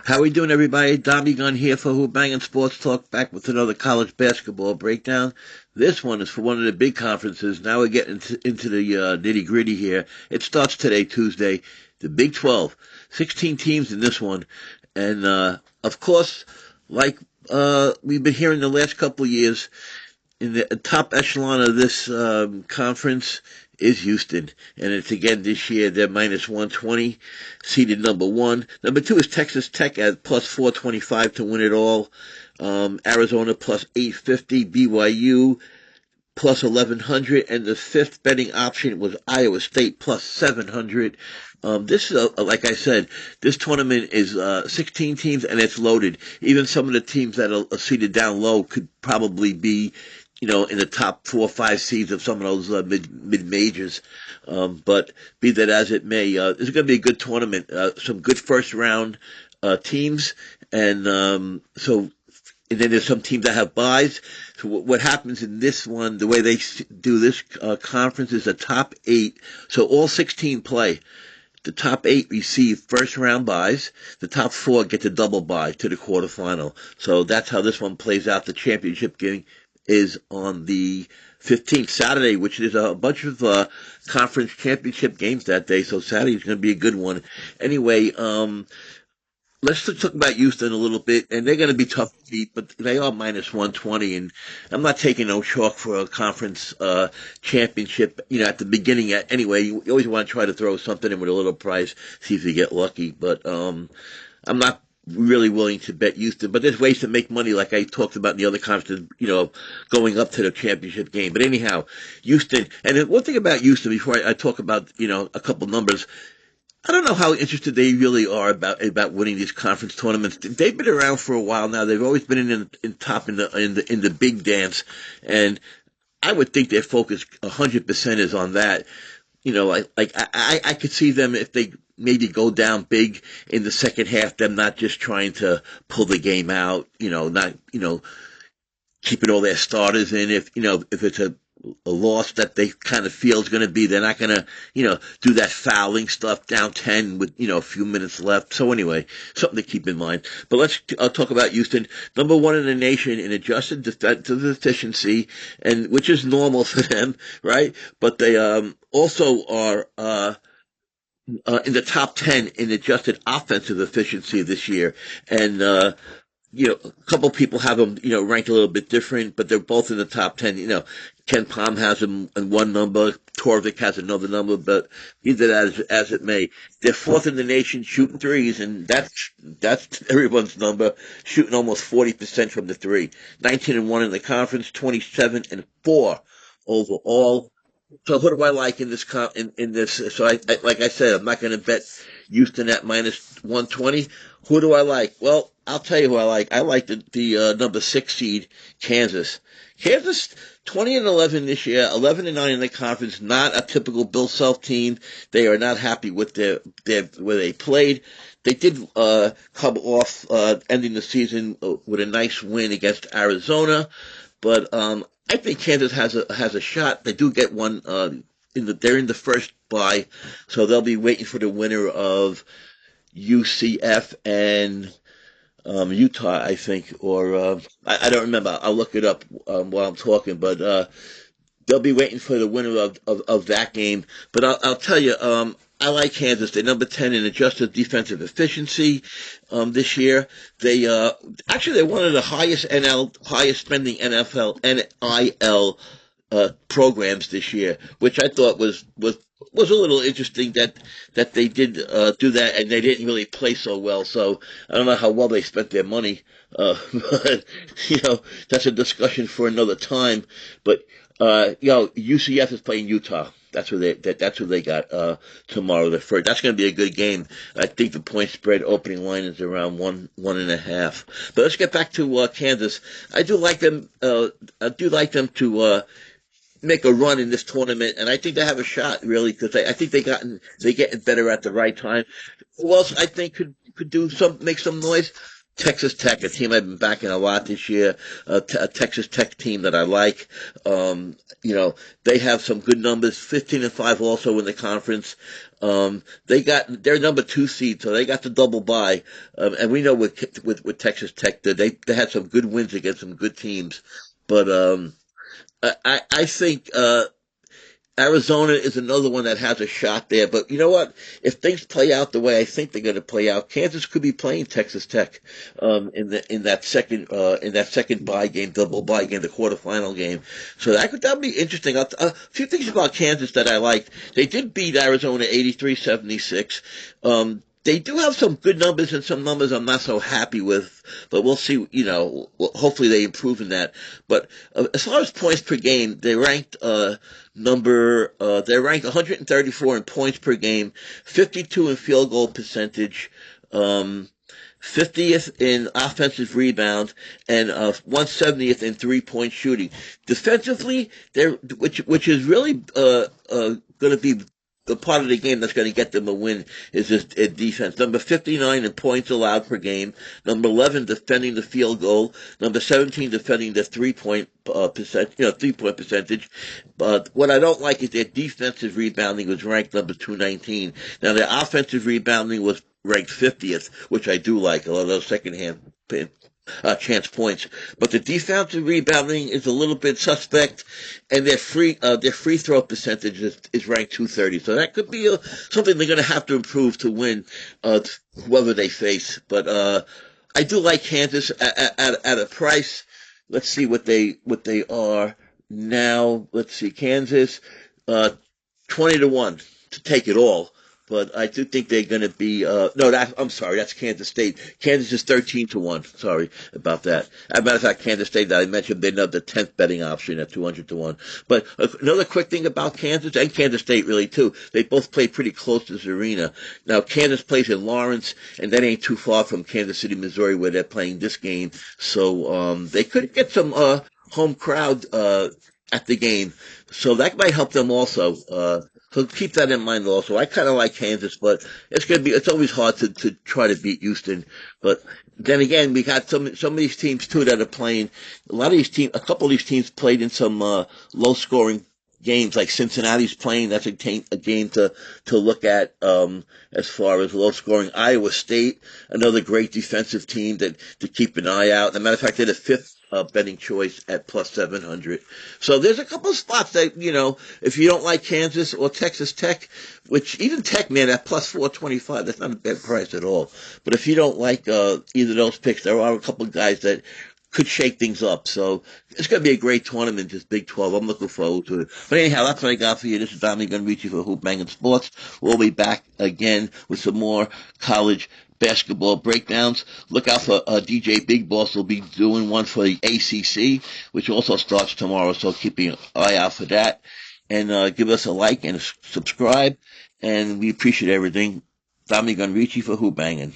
How we doing, everybody? Dommy Gun here for Who-Bangin Sports Talk, back with another college basketball breakdown. This one is for one of the big conferences. Now we're getting into the nitty-gritty here. It starts today, Tuesday, the Big 12. 16 teams in this one. And, of course, like we've been hearing the last couple of years, in the top echelon of this conference is Houston, and it's again this year. They're minus 120, seeded number one. Number two is Texas Tech at plus 425 to win it all. Arizona plus 850, BYU plus 1100, and the fifth betting option was Iowa State plus 700. This is, like I said, this tournament is 16 teams and it's loaded. Even some of the teams that are seated down low could probably be, in the top 4 or 5 seeds of some of those mid majors. But be that as it may, this is going to be a good tournament. Some good first round teams, and and then there's some teams that have buys. So what happens in this one, the way they do this conference is the top eight. So all 16 play. The top eight receive first round buys. The top four get the double bye to the quarterfinal. So that's how this one plays out. The championship game is on the 15th, Saturday, which is a bunch of conference championship games that day. So Saturday is going to be a good one. Anyway, let's talk about Houston a little bit, and they're going to be tough to beat, but they are minus 120, and I'm not taking no chalk for a conference championship, at the beginning. Anyway, you always want to try to throw something in with a little price, see if you get lucky, but I'm not really willing to bet Houston, but there's ways to make money like I talked about in the other conferences, going up to the championship game. But anyhow, Houston, and then one thing about Houston before I talk about, a couple numbers, I don't know how interested they really are about winning these conference tournaments. They've been around for a while now. They've always been in top in the big dance, and I would think their focus 100% is on that. I could see them if they maybe go down big in the second half, them not just trying to pull the game out. Not keeping all their starters in. If it's a loss that they kind of feel is going to be, they're not going to, do that fouling stuff down 10 with, a few minutes left. So anyway, something to keep in mind. But let's talk about Houston. Number one in the nation in adjusted defensive efficiency, and which is normal for them, right? But they also are in the top 10 in adjusted offensive efficiency this year. And a couple people have them, ranked a little bit different, but they're both in the top 10. Ken Palm has them in one number, Torvik has another number, but either as it may, they're fourth in the nation shooting threes, and that's everyone's number, shooting almost 40% from the three. 19-1 in the conference, 27-4 overall. So who do I like in this in this? So like I said, I'm not going to bet Houston at minus 120. Who do I like? Well, I'll tell you who I like. I like the number 6 seed Kansas. Kansas 20-11 this year, 11-9 in the conference. Not a typical Bill Self team. They are not happy with their where they played. They did come off ending the season with a nice win against Arizona, but I think Kansas has a shot. They do get one they're in the first bye, so they'll be waiting for the winner of UCF and Utah, I think, or I don't remember. I'll look it up while I'm talking, but they'll be waiting for the winner of that game. But I'll tell you, I like Kansas. They're number 10 in adjusted defensive efficiency this year. They're one of the highest spending NIL programs this year, which I thought was a little interesting that they did do that, and they didn't really play so well. So I don't know how well they spent their money, but that's a discussion for another time. But UCF is playing Utah. That's who they got tomorrow. The first. That's going to be a good game. I think the point spread opening line is around 1.5. But let's get back to Kansas. I do like them. I do like them to make a run in this tournament, and I think they have a shot really because I think they getting better at the right time. Who else I think could make some noise? Texas Tech, a team I've been backing a lot this year, a Texas Tech team that I like. Um, you know, they have some good numbers, 15-5 also in the conference. They got their number two seed, so they got the double bye. And we know with Texas Tech that they had some good wins against some good teams. But I think Arizona is another one that has a shot there, but you know what? If things play out the way I think they're going to play out, Kansas could be playing Texas Tech in that second bye game, double bye game, the quarterfinal game. So that'd be interesting. A few things about Kansas that I liked. They did beat Arizona 83-76. They do have some good numbers and some numbers I'm not so happy with, but we'll see. Hopefully they improve in that. But as far as points per game, they're ranked 134 in points per game, 52 in field goal percentage, um, 50th in offensive rebound, and 170th in 3-point shooting. Defensively, which is really going to be the part of the game that's going to get them a win is this defense. Number 59 in points allowed per game. Number 11 defending the field goal. Number 17 defending the 3-point percentage. But what I don't like is their defensive rebounding was ranked number 219. Now their offensive rebounding was ranked 50th, which I do like, although those second hand chance points. But the defensive rebounding is a little bit suspect, and their free throw percentage is ranked 230. So that could be something they're going to have to improve to win uh, whoever they face. But I do like Kansas at a price. Let's see what they are now. Let's see, Kansas. Uh, 20-1 to take it all. But I do think they're going to be no. I'm sorry, that's Kansas State. Kansas is 13-1. Sorry about that. As a matter of fact, Kansas State that I mentioned, they're not the 10th betting option at 200-1. But another quick thing about Kansas and Kansas State really too. They both play pretty close to this arena. Now Kansas plays in Lawrence, and that ain't too far from Kansas City, Missouri, where they're playing this game. So they could get some home crowd at the game. So that might help them also. So keep that in mind also. I kind of like Kansas, but it's always hard to try to beat Houston. But then again, we got some of these teams too that are playing. A couple of these teams played in some, low scoring games, like Cincinnati's playing. That's a game to look at, as far as low scoring. Iowa State, another great defensive team to keep an eye out. As a matter of fact, they're the fifth betting choice at plus 700. So there's a couple of spots that, if you don't like Kansas or Texas Tech, which even Tech, man, at plus 425, that's not a bad price at all. But if you don't like either of those picks, there are a couple of guys that could shake things up. So it's going to be a great tournament, this Big 12. I'm looking forward to it. But anyhow, that's what I got for you. This is Dominic Gunrici for Hoop-Bangin Sports. We'll be back again with some more college basketball breakdowns. Look out for DJ Big Boss. Will be doing one for the ACC, which also starts tomorrow. So keep an eye out for that. And give us a like and subscribe. And we appreciate everything. Dominic Gunrici for Hoop-Bangin.